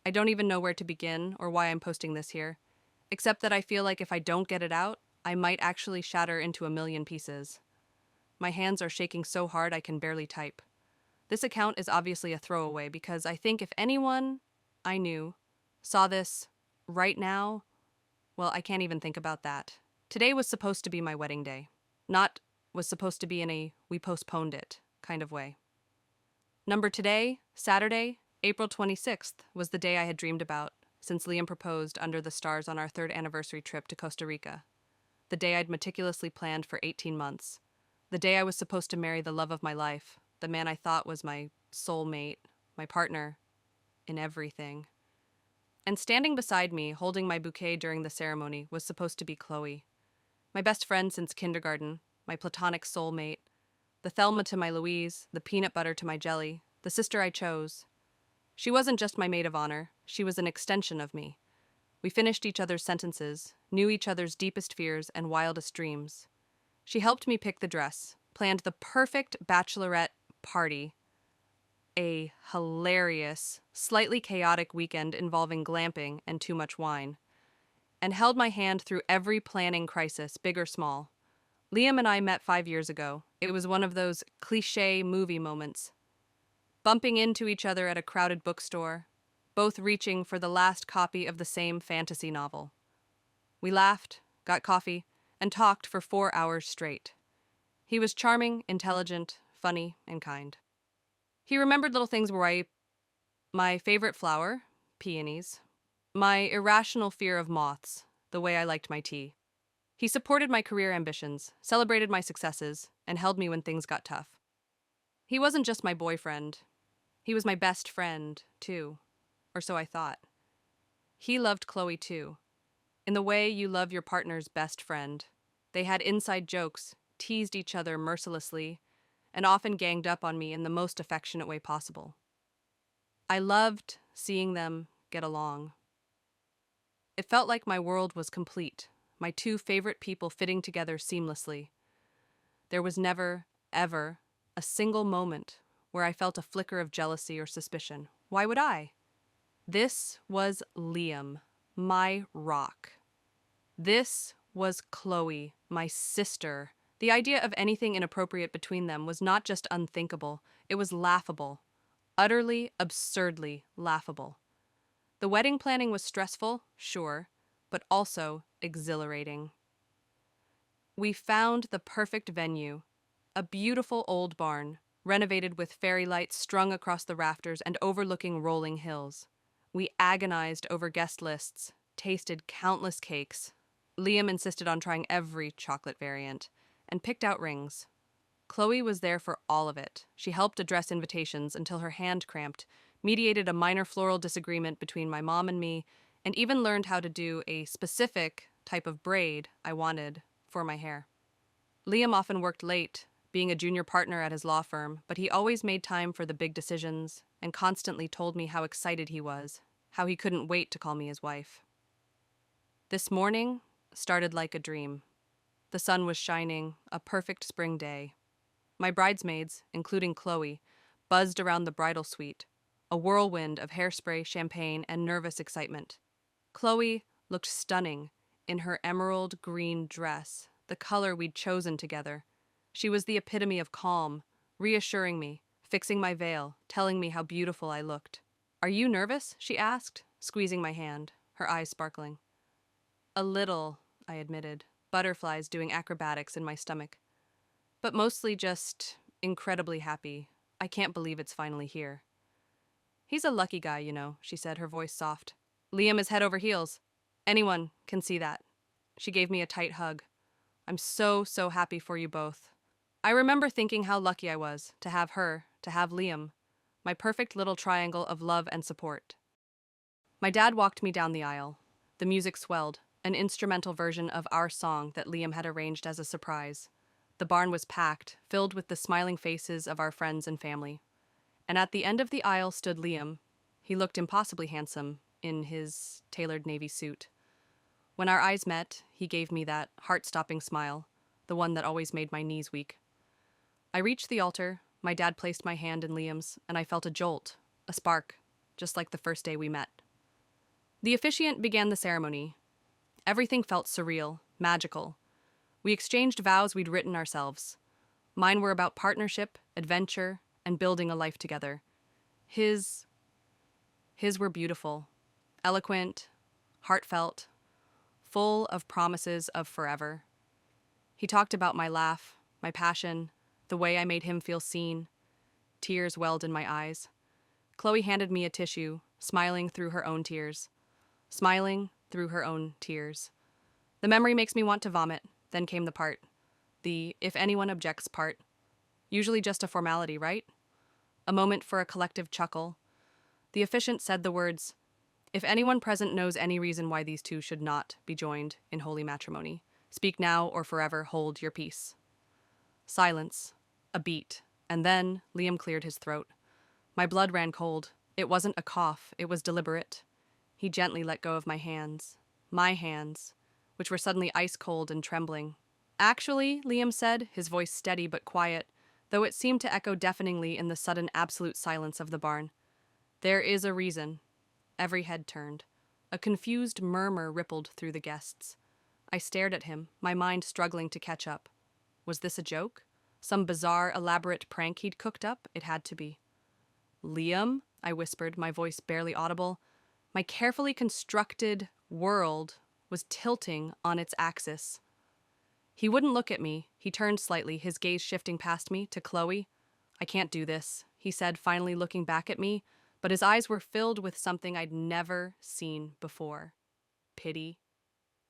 I don't even know where to begin or why I'm posting this here, except that I feel like if I don't get it out, I might actually shatter into a million pieces. My hands are shaking so hard I can barely type. This account is obviously a throwaway because I think if anyone I knew saw this right now, well, I can't even think about that. Today was supposed to be my wedding day. Not was supposed to be in a we postponed it kind of way. Number today, Saturday, April 26th, was the day I had dreamed about since Liam proposed under the stars on our third anniversary trip to Costa Rica. The day I'd meticulously planned for 18 months. The day I was supposed to marry the love of my life, the man I thought was my soulmate, my partner, in everything. And standing beside me, holding my bouquet during the ceremony, was supposed to be Chloe. My best friend since kindergarten, my platonic soulmate, the Thelma to my Louise, the peanut butter to my jelly, the sister I chose. She wasn't just my maid of honor, she was an extension of me. We finished each other's sentences, knew each other's deepest fears and wildest dreams. She helped me pick the dress, planned the perfect bachelorette party, a hilarious, slightly chaotic weekend involving glamping and too much wine, and held my hand through every planning crisis, big or small. Liam and I met 5 years ago. It was one of those cliché movie moments. Bumping into each other at a crowded bookstore, both reaching for the last copy of the same fantasy novel. We laughed, got coffee, and talked for 4 hours straight. He was charming, intelligent, funny, and kind. He remembered little things my favorite flower, peonies, my irrational fear of moths, the way I liked my tea. He supported my career ambitions, celebrated my successes, and held me when things got tough. He wasn't just my boyfriend. He was my best friend, too. Or so I thought. He loved Chloe, too. In the way you love your partner's best friend. They had inside jokes, teased each other mercilessly, and often ganged up on me in the most affectionate way possible. I loved seeing them get along. It felt like my world was complete, my two favorite people fitting together seamlessly. There was never, ever, a single moment where I felt a flicker of jealousy or suspicion. Why would I? This was Liam, my rock. This was Chloe, my sister. The idea of anything inappropriate between them was not just unthinkable, it was laughable. Utterly, absurdly laughable. The wedding planning was stressful, sure, but also exhilarating. We found the perfect venue, a beautiful old barn, renovated with fairy lights strung across the rafters and overlooking rolling hills. We agonized over guest lists, tasted countless cakes. Liam insisted on trying every chocolate variant, and picked out rings. Chloe was there for all of it. She helped address invitations until her hand cramped, mediated a minor floral disagreement between my mom and me, and even learned how to do a specific type of braid I wanted for my hair. Liam often worked late, being a junior partner at his law firm, but he always made time for the big decisions and constantly told me how excited he was, how he couldn't wait to call me his wife. This morning started like a dream. The sun was shining, a perfect spring day. My bridesmaids, including Chloe, buzzed around the bridal suite, a whirlwind of hairspray, champagne, and nervous excitement. Chloe looked stunning in her emerald green dress, the color we'd chosen together. She was the epitome of calm, reassuring me, fixing my veil, telling me how beautiful I looked. "Are you nervous?" she asked, squeezing my hand, her eyes sparkling. "A little," I admitted, butterflies doing acrobatics in my stomach. "But mostly just incredibly happy. I can't believe it's finally here." "He's a lucky guy, you know," she said, her voice soft. "Liam is head over heels. Anyone can see that." She gave me a tight hug. "I'm so, so happy for you both." I remember thinking how lucky I was to have her, to have Liam, my perfect little triangle of love and support. My dad walked me down the aisle. The music swelled, an instrumental version of our song that Liam had arranged as a surprise. The barn was packed, filled with the smiling faces of our friends and family. And at the end of the aisle stood Liam. He looked impossibly handsome in his tailored navy suit. When our eyes met, he gave me that heart-stopping smile, the one that always made my knees weak. I reached the altar, my dad placed my hand in Liam's, and I felt a jolt, a spark, just like the first day we met. The officiant began the ceremony. Everything felt surreal, magical. We exchanged vows we'd written ourselves. Mine were about partnership, adventure, and building a life together. His were beautiful, eloquent, heartfelt, full of promises of forever. He talked about my laugh, my passion, the way I made him feel seen. Tears welled in my eyes. Chloe handed me a tissue, smiling through her own tears. Smiling through her own tears. The memory makes me want to vomit. Then came the part. The if anyone objects part. Usually just a formality, right? A moment for a collective chuckle. The officiant said the words, "If anyone present knows any reason why these two should not be joined in holy matrimony, speak now or forever hold your peace." Silence. A beat. And then Liam cleared his throat. My blood ran cold. It wasn't a cough, it was deliberate. He gently let go of my hands, which were suddenly ice cold and trembling. "Actually," Liam said, his voice steady but quiet, though it seemed to echo deafeningly in the sudden absolute silence of the barn. "There is a reason." Every head turned. A confused murmur rippled through the guests. I stared at him, my mind struggling to catch up. Was this a joke? Some bizarre, elaborate prank he'd cooked up? It had to be. "Liam," I whispered, my voice barely audible. My carefully constructed world was tilting on its axis. He wouldn't look at me. He turned slightly, his gaze shifting past me to Chloe. "I can't do this," he said, finally looking back at me, but his eyes were filled with something I'd never seen before. Pity.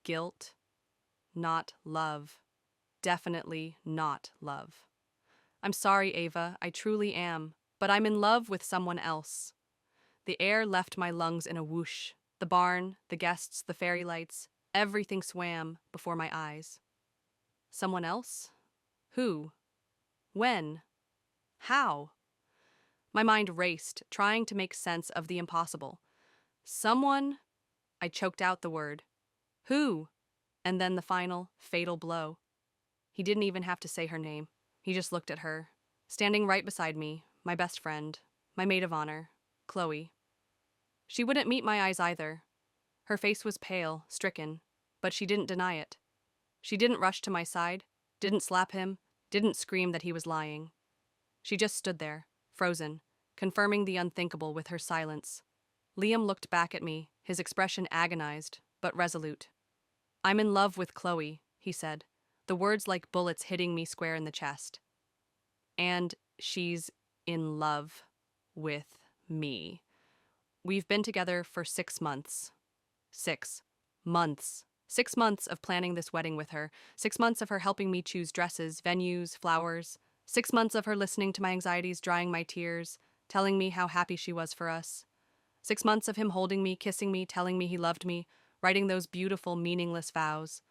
Guilt. Not love. Definitely not love. "I'm sorry, Ava, I truly am, but I'm in love with someone else." The air left my lungs in a whoosh. The barn, the guests, the fairy lights, everything swam before my eyes. Someone else? Who? When? How? My mind raced, trying to make sense of the impossible. Someone? I choked out the word. Who? And then the final, fatal blow. He didn't even have to say her name. He just looked at her, standing right beside me, my best friend, my maid of honor, Chloe. She wouldn't meet my eyes either. Her face was pale, stricken, but she didn't deny it. She didn't rush to my side, didn't slap him, didn't scream that he was lying. She just stood there, frozen, confirming the unthinkable with her silence. Liam looked back at me, his expression agonized, but resolute. "I'm in love with Chloe," he said, the words like bullets hitting me square in the chest. "And she's in love with me. We've been together for 6 months. 6 months. 6 months of planning this wedding with her. 6 months of her helping me choose dresses, venues, flowers. 6 months of her listening to my anxieties, drying my tears, telling me how happy she was for us. 6 months of him holding me, kissing me, telling me he loved me, writing those beautiful, meaningless vows.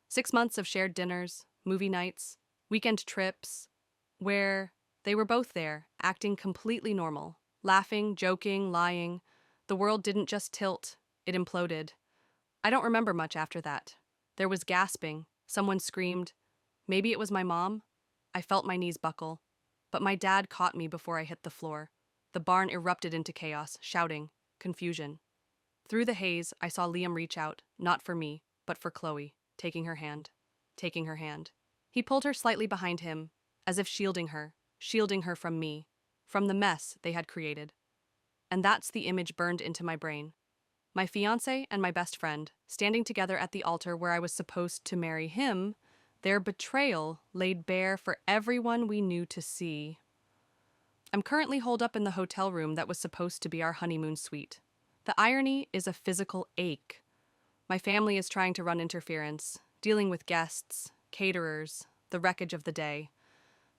6 months of shared dinners, movie nights, weekend trips, where they were both there, acting completely normal, laughing, joking, lying. The world didn't just tilt, it imploded. I don't remember much after that. There was gasping. Someone screamed. Maybe it was my mom. I felt my knees buckle. But my dad caught me before I hit the floor. The barn erupted into chaos, shouting, confusion. Through the haze, I saw Liam reach out, not for me, but for Chloe, taking her hand. He pulled her slightly behind him, as if shielding her from me, from the mess they had created. And that's the image burned into my brain. My fiancé and my best friend, standing together at the altar where I was supposed to marry him, their betrayal laid bare for everyone we knew to see. I'm currently holed up in the hotel room that was supposed to be our honeymoon suite. The irony is a physical ache. My family is trying to run interference, dealing with guests, caterers, the wreckage of the day.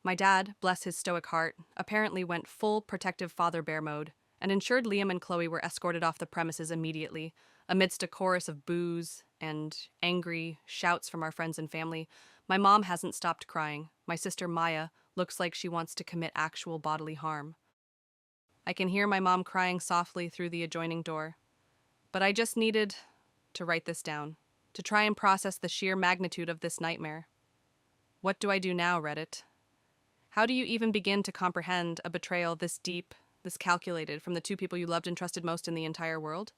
My dad, bless his stoic heart, apparently went full protective father bear mode and ensured Liam and Chloe were escorted off the premises immediately, amidst a chorus of boos and angry shouts from our friends and family. My mom hasn't stopped crying. My sister Maya looks like she wants to commit actual bodily harm. I can hear my mom crying softly through the adjoining door. But I just needed to write this down, to try and process the sheer magnitude of this nightmare. What do I do now, Reddit? How do you even begin to comprehend a betrayal this deep, this calculated, from the two people you loved and trusted most in the entire world?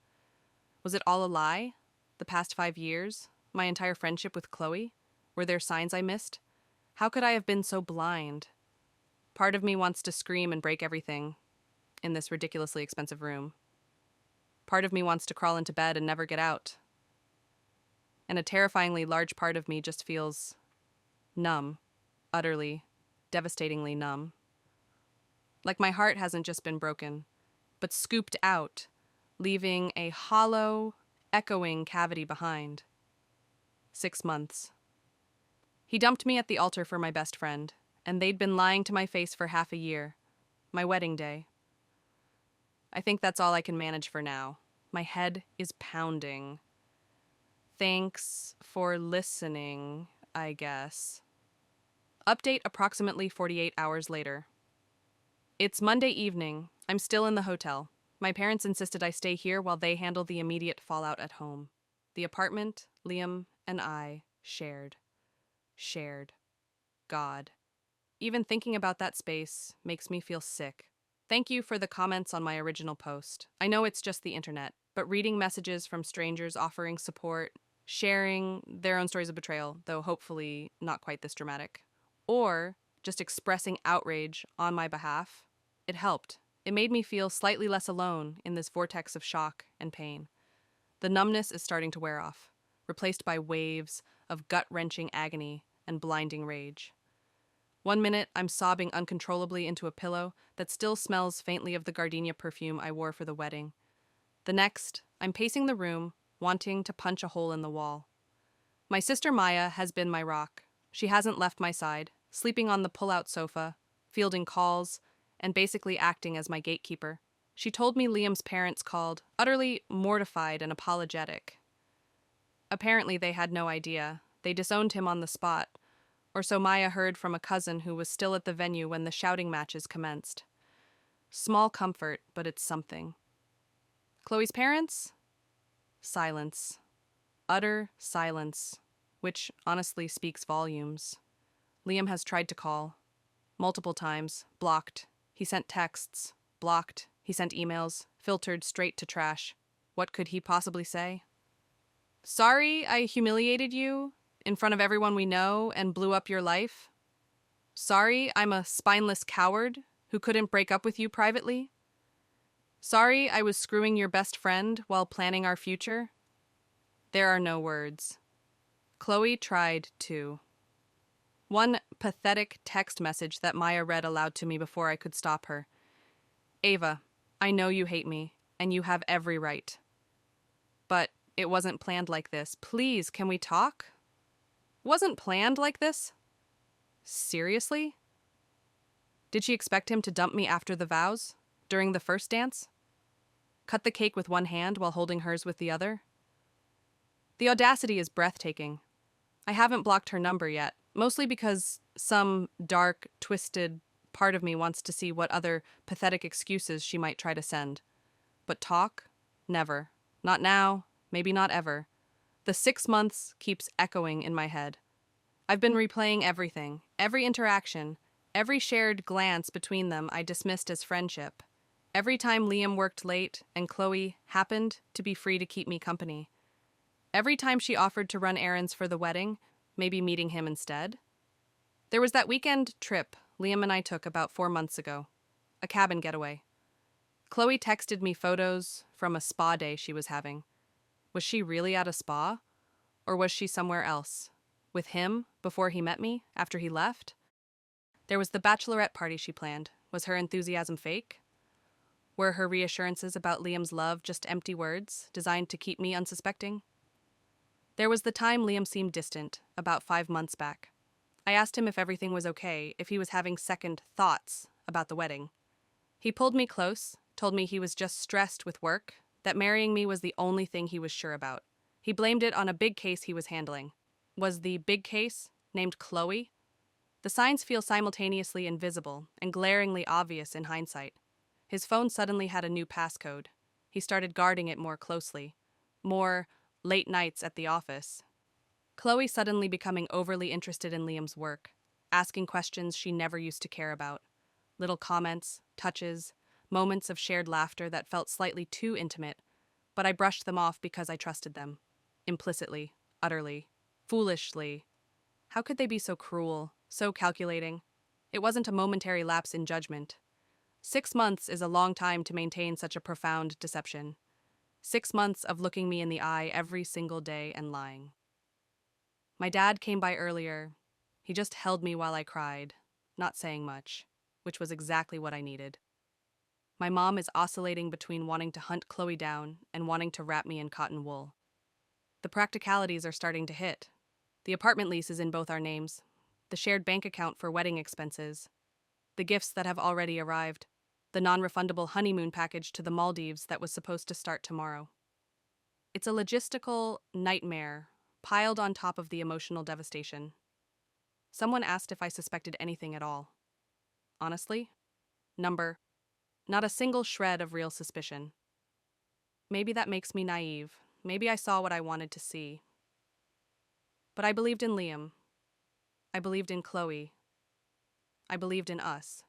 Was it all a lie? The past 5 years? My entire friendship with Chloe? Were there signs I missed? How could I have been so blind? Part of me wants to scream and break everything in this ridiculously expensive room. Part of me wants to crawl into bed and never get out. And a terrifyingly large part of me just feels numb, utterly, devastatingly numb. Like my heart hasn't just been broken, but scooped out, leaving a hollow, echoing cavity behind. 6 months. He dumped me at the altar for my best friend, and they'd been lying to my face for half a year. My wedding day. I think that's all I can manage for now. My head is pounding. Thanks for listening, I guess. Update approximately 48 hours later. It's Monday evening. I'm still in the hotel. My parents insisted I stay here while they handle the immediate fallout at home. The apartment Liam and I shared. God. Even thinking about that space makes me feel sick. Thank you for the comments on my original post. I know it's just the internet, but reading messages from strangers offering support, sharing their own stories of betrayal, though hopefully not quite this dramatic, or just expressing outrage on my behalf, it helped. It made me feel slightly less alone in this vortex of shock and pain. The numbness is starting to wear off, replaced by waves of gut-wrenching agony and blinding rage. 1 minute, I'm sobbing uncontrollably into a pillow that still smells faintly of the gardenia perfume I wore for the wedding. The next, I'm pacing the room, wanting to punch a hole in the wall. My sister Maya has been my rock. She hasn't left my side, sleeping on the pull-out sofa, fielding calls, and basically acting as my gatekeeper. She told me Liam's parents called, utterly mortified and apologetic. Apparently they had no idea. They disowned him on the spot, or so Maya heard from a cousin who was still at the venue when the shouting matches commenced. Small comfort, but it's something. Chloe's parents? Silence. Utter silence, which honestly speaks volumes. Liam has tried to call. Multiple times, blocked. He sent texts, blocked. He sent emails, filtered straight to trash. What could he possibly say? Sorry I humiliated you in front of everyone we know and blew up your life. Sorry I'm a spineless coward who couldn't break up with you privately. Sorry I was screwing your best friend while planning our future. There are no words. Chloe tried too. One pathetic text message that Maya read aloud to me before I could stop her. Ava, I know you hate me, and you have every right. But it wasn't planned like this. Please, can we talk? Wasn't planned like this? Seriously? Did she expect him to dump me after the vows? During the first dance? Cut the cake with one hand while holding hers with the other? The audacity is breathtaking. I haven't blocked her number yet, mostly because some dark, twisted part of me wants to see what other pathetic excuses she might try to send. But talk? Never. Not now, maybe not ever. The 6 months keeps echoing in my head. I've been replaying everything, every interaction, every shared glance between them I dismissed as friendship. Every time Liam worked late and Chloe happened to be free to keep me company. Every time she offered to run errands for the wedding, maybe meeting him instead. There was that weekend trip Liam and I took about 4 months ago. A cabin getaway. Chloe texted me photos from a spa day she was having. Was she really at a spa? Or was she somewhere else? With him, before he met me, after he left? There was the bachelorette party she planned. Was her enthusiasm fake? Were her reassurances about Liam's love just empty words, designed to keep me unsuspecting? There was the time Liam seemed distant, about 5 months back. I asked him if everything was okay, if he was having second thoughts about the wedding. He pulled me close, told me he was just stressed with work, that marrying me was the only thing he was sure about. He blamed it on a big case he was handling. Was the big case named Chloe? The signs feel simultaneously invisible and glaringly obvious in hindsight. His phone suddenly had a new passcode. He started guarding it more closely. More late nights at the office. Chloe suddenly becoming overly interested in Liam's work, asking questions she never used to care about. Little comments, touches, moments of shared laughter that felt slightly too intimate, but I brushed them off because I trusted them. Implicitly, utterly, foolishly. How could they be so cruel, so calculating? It wasn't a momentary lapse in judgment. 6 months is a long time to maintain such a profound deception. 6 months of looking me in the eye every single day and lying. My dad came by earlier. He just held me while I cried, not saying much, which was exactly what I needed. My mom is oscillating between wanting to hunt Chloe down and wanting to wrap me in cotton wool. The practicalities are starting to hit. The apartment lease is in both our names, the shared bank account for wedding expenses, the gifts that have already arrived, the non-refundable honeymoon package to the Maldives that was supposed to start tomorrow. It's a logistical nightmare piled on top of the emotional devastation. Someone asked if I suspected anything at all. Honestly, not a single shred of real suspicion. Maybe that makes me naive. Maybe I saw what I wanted to see. But I believed in Liam. I believed in Chloe. I believed in us.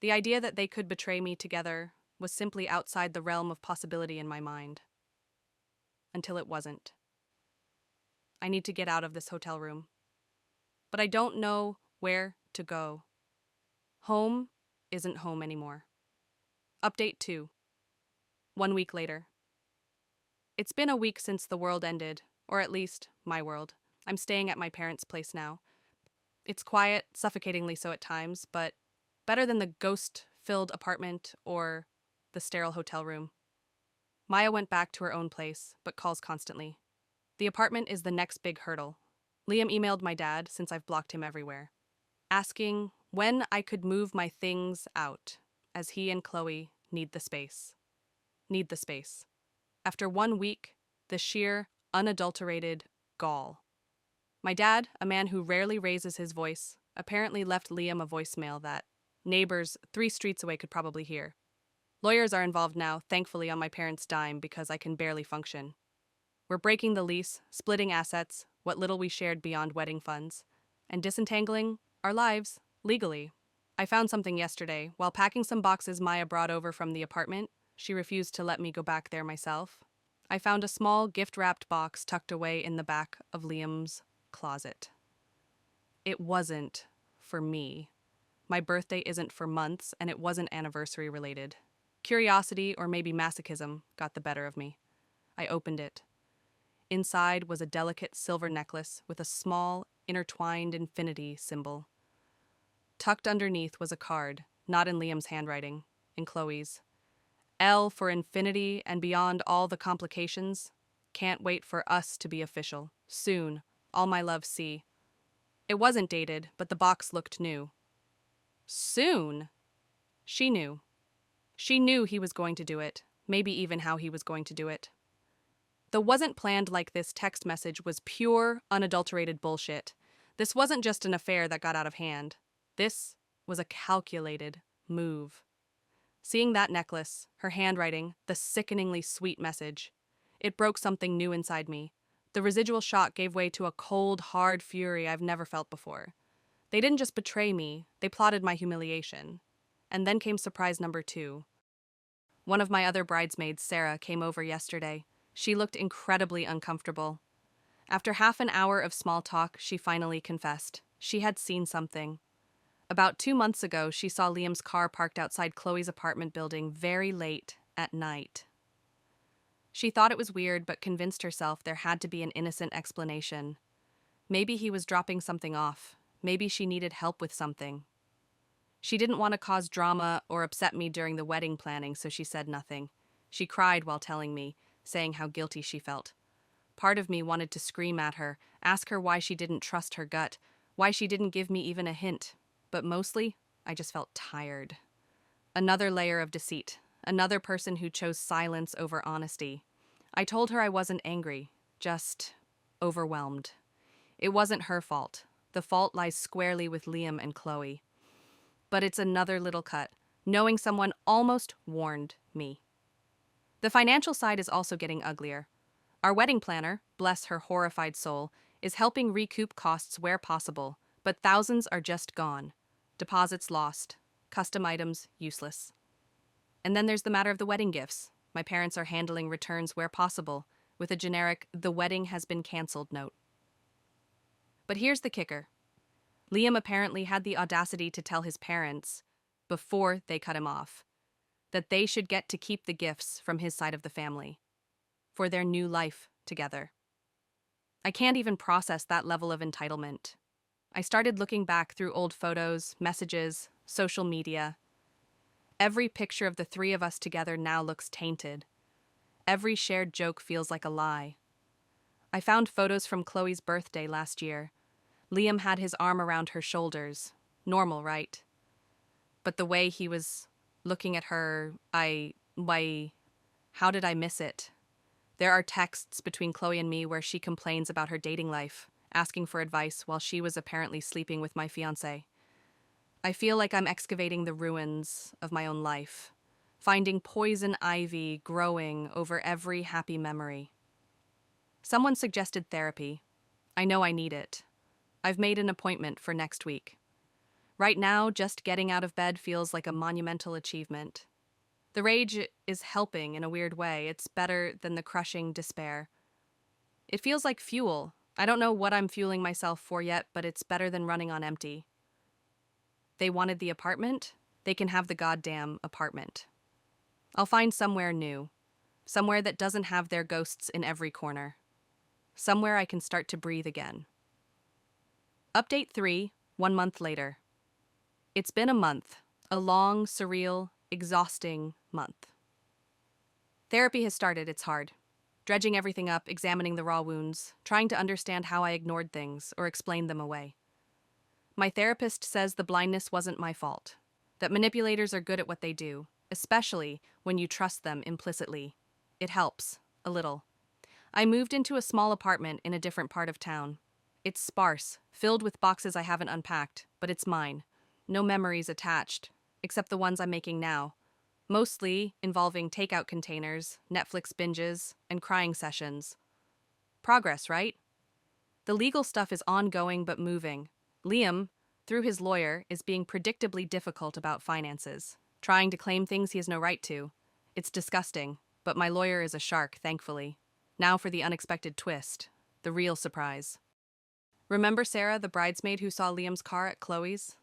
The idea that they could betray me together was simply outside the realm of possibility in my mind. Until it wasn't. I need to get out of this hotel room. But I don't know where to go. Home isn't home anymore. Update 2. 1 week later. It's been a week since the world ended, or at least, my world. I'm staying at my parents' place now. It's quiet, suffocatingly so at times, but better than the ghost-filled apartment or the sterile hotel room. Maya went back to her own place, but calls constantly. The apartment is the next big hurdle. Liam emailed my dad, since I've blocked him everywhere, asking when I could move my things out, as he and Chloe need the space. Need the space. After 1 week, the sheer, unadulterated gall. My dad, a man who rarely raises his voice, apparently left Liam a voicemail that neighbors 3 streets away could probably hear. Lawyers are involved now, thankfully on my parents' dime because I can barely function. We're breaking the lease, splitting assets, what little we shared beyond wedding funds, and disentangling our lives legally. I found something yesterday. While packing some boxes Maya brought over from the apartment, she refused to let me go back there myself. I found a small gift-wrapped box tucked away in the back of Liam's closet. It wasn't for me. My birthday isn't for months, and it wasn't anniversary related. Curiosity, or maybe masochism, got the better of me. I opened it. Inside was a delicate silver necklace with a small, intertwined infinity symbol. Tucked underneath was a card, not in Liam's handwriting, in Chloe's. L for infinity and beyond all the complications. Can't wait for us to be official. Soon. All my love, C. It wasn't dated, but the box looked new. Soon? She knew. She knew he was going to do it, maybe even how he was going to do it. The wasn't planned like this text message was pure, unadulterated bullshit. This wasn't just an affair that got out of hand. This was a calculated move. Seeing that necklace, her handwriting, the sickeningly sweet message, it broke something new inside me. The residual shock gave way to a cold, hard fury I've never felt before. They didn't just betray me, they plotted my humiliation. And then came surprise number 2. One of my other bridesmaids, Sarah, came over yesterday. She looked incredibly uncomfortable. After half an hour of small talk, she finally confessed. She had seen something. About 2 months ago, she saw Liam's car parked outside Chloe's apartment building very late at night. She thought it was weird, but convinced herself there had to be an innocent explanation. Maybe he was dropping something off. Maybe she needed help with something. She didn't want to cause drama or upset me during the wedding planning, so she said nothing. She cried while telling me, saying how guilty she felt. Part of me wanted to scream at her, ask her why she didn't trust her gut, why she didn't give me even a hint. But mostly, I just felt tired. Another layer of deceit. Another person who chose silence over honesty. I told her I wasn't angry, just overwhelmed. It wasn't her fault. The fault lies squarely with Liam and Chloe. But it's another little cut. Knowing someone almost warned me. The financial side is also getting uglier. Our wedding planner, bless her horrified soul, is helping recoup costs where possible, but thousands are just gone. Deposits lost. Custom items useless. And then there's the matter of the wedding gifts. My parents are handling returns where possible, with a generic, "the wedding has been cancelled" note. But here's the kicker. Liam apparently had the audacity to tell his parents, before they cut him off, that they should get to keep the gifts from his side of the family for their new life together. I can't even process that level of entitlement. I started looking back through old photos, messages, social media. Every picture of the three of us together now looks tainted. Every shared joke feels like a lie. I found photos from Chloe's birthday last year. Liam had his arm around her shoulders. Normal, right? But the way he was looking at her, how did I miss it? There are texts between Chloe and me where she complains about her dating life, asking for advice while she was apparently sleeping with my fiancé. I feel like I'm excavating the ruins of my own life, finding poison ivy growing over every happy memory. Someone suggested therapy. I know I need it. I've made an appointment for next week. Right now, just getting out of bed feels like a monumental achievement. The rage is helping in a weird way. It's better than the crushing despair. It feels like fuel. I don't know what I'm fueling myself for yet, but it's better than running on empty. They wanted the apartment? They can have the goddamn apartment. I'll find somewhere new. Somewhere that doesn't have their ghosts in every corner. Somewhere I can start to breathe again. Update 3, 1 month later. It's been a month. A long, surreal, exhausting month. Therapy has started. It's hard. Dredging everything up, examining the raw wounds, trying to understand how I ignored things or explained them away. My therapist says the blindness wasn't my fault, that manipulators are good at what they do, especially when you trust them implicitly. It helps, a little. I moved into a small apartment in a different part of town. It's sparse, filled with boxes I haven't unpacked, but it's mine. No memories attached, except the ones I'm making now, mostly involving takeout containers, Netflix binges, and crying sessions. Progress, right? The legal stuff is ongoing but moving. Liam, through his lawyer, is being predictably difficult about finances, trying to claim things he has no right to. It's disgusting, but my lawyer is a shark, thankfully. Now for the unexpected twist, the real surprise. Remember Sarah, the bridesmaid who saw Liam's car at Chloe's?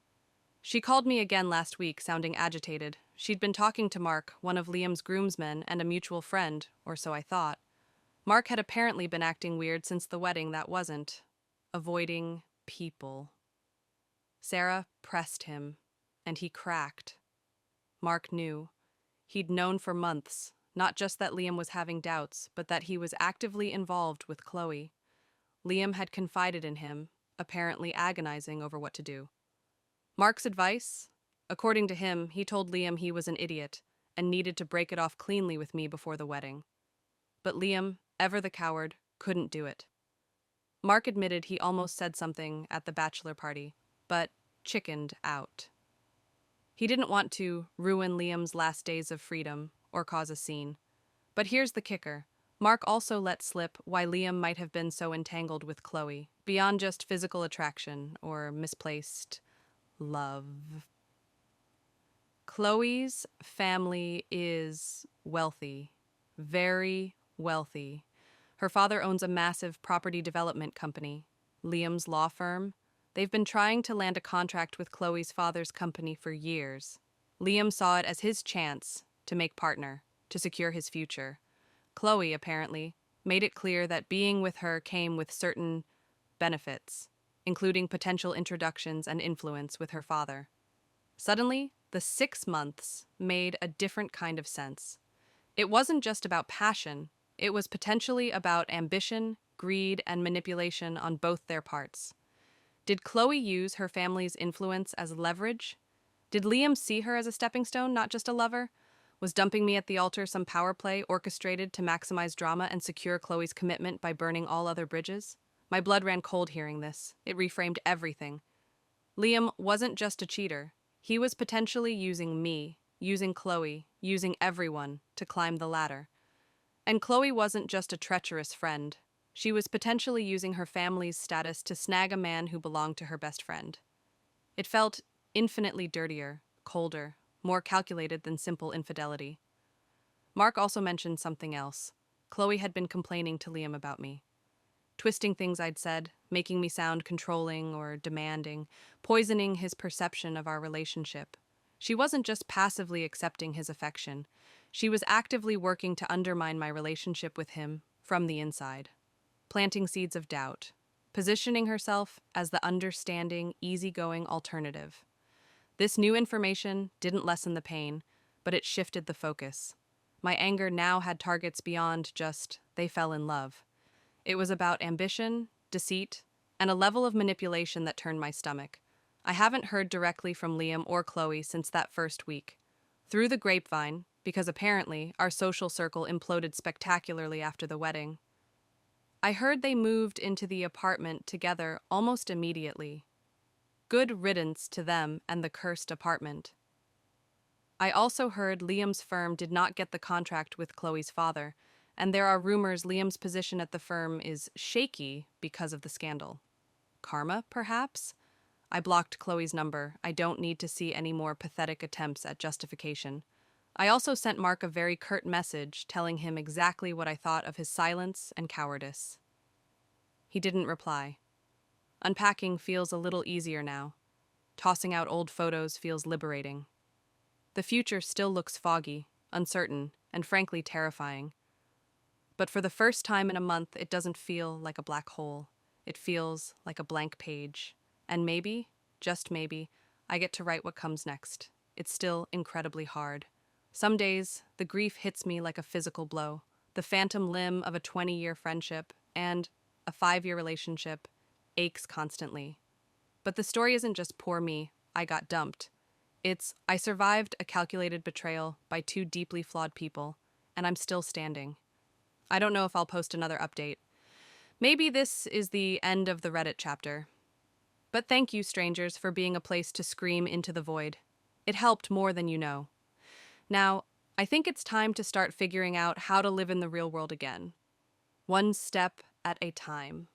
She called me again last week, sounding agitated. She'd been talking to Mark, one of Liam's groomsmen and a mutual friend, or so I thought. Mark had apparently been acting weird since the wedding that wasn't. Avoiding people. Sarah pressed him, and he cracked. Mark knew. He'd known for months, not just that Liam was having doubts, but that he was actively involved with Chloe. Liam had confided in him, apparently agonizing over what to do. Mark's advice? According to him, he told Liam he was an idiot and needed to break it off cleanly with me before the wedding. But Liam, ever the coward, couldn't do it. Mark admitted he almost said something at the bachelor party, but chickened out. He didn't want to ruin Liam's last days of freedom or cause a scene. But here's the kicker. Mark also let slip why Liam might have been so entangled with Chloe, beyond just physical attraction or misplaced love. Chloe's family is wealthy, very wealthy. Her father owns a massive property development company, Liam's law firm. They've been trying to land a contract with Chloe's father's company for years. Liam saw it as his chance to make partner, to secure his future. Chloe, apparently, made it clear that being with her came with certain benefits, including potential introductions and influence with her father. Suddenly, the 6 months made a different kind of sense. It wasn't just about passion, it was potentially about ambition, greed, and manipulation on both their parts. Did Chloe use her family's influence as leverage? Did Liam see her as a stepping stone, not just a lover? Was dumping me at the altar some power play orchestrated to maximize drama and secure Chloe's commitment by burning all other bridges? My blood ran cold hearing this. It reframed everything. Liam wasn't just a cheater. He was potentially using me, using Chloe, using everyone to climb the ladder. And Chloe wasn't just a treacherous friend. She was potentially using her family's status to snag a man who belonged to her best friend. It felt infinitely dirtier, colder, more calculated than simple infidelity. Mark also mentioned something else. Chloe had been complaining to Liam about me, twisting things I'd said, making me sound controlling or demanding, poisoning his perception of our relationship. She wasn't just passively accepting his affection, she was actively working to undermine my relationship with him from the inside, planting seeds of doubt, positioning herself as the understanding, easygoing alternative. This new information didn't lessen the pain, but it shifted the focus. My anger now had targets beyond just, they fell in love. It was about ambition, deceit, and a level of manipulation that turned my stomach. I haven't heard directly from Liam or Chloe since that first week. Through the grapevine, because apparently our social circle imploded spectacularly after the wedding. I heard they moved into the apartment together almost immediately. Good riddance to them and the cursed apartment. I also heard Liam's firm did not get the contract with Chloe's father, and there are rumors Liam's position at the firm is shaky because of the scandal. Karma, perhaps? I blocked Chloe's number. I don't need to see any more pathetic attempts at justification. I also sent Mark a very curt message telling him exactly what I thought of his silence and cowardice. He didn't reply. Unpacking feels a little easier now. Tossing out old photos feels liberating. The future still looks foggy, uncertain, and frankly terrifying. But for the first time in a month, it doesn't feel like a black hole. It feels like a blank page. And maybe, just maybe, I get to write what comes next. It's still incredibly hard. Some days, the grief hits me like a physical blow. The phantom limb of a 20-year friendship and a 5-year relationship aches constantly. But the story isn't just poor me, I got dumped. It's I survived a calculated betrayal by two deeply flawed people, and I'm still standing. I don't know if I'll post another update. Maybe this is the end of the Reddit chapter. But thank you, strangers, for being a place to scream into the void. It helped more than you know. Now, I think it's time to start figuring out how to live in the real world again. One step at a time.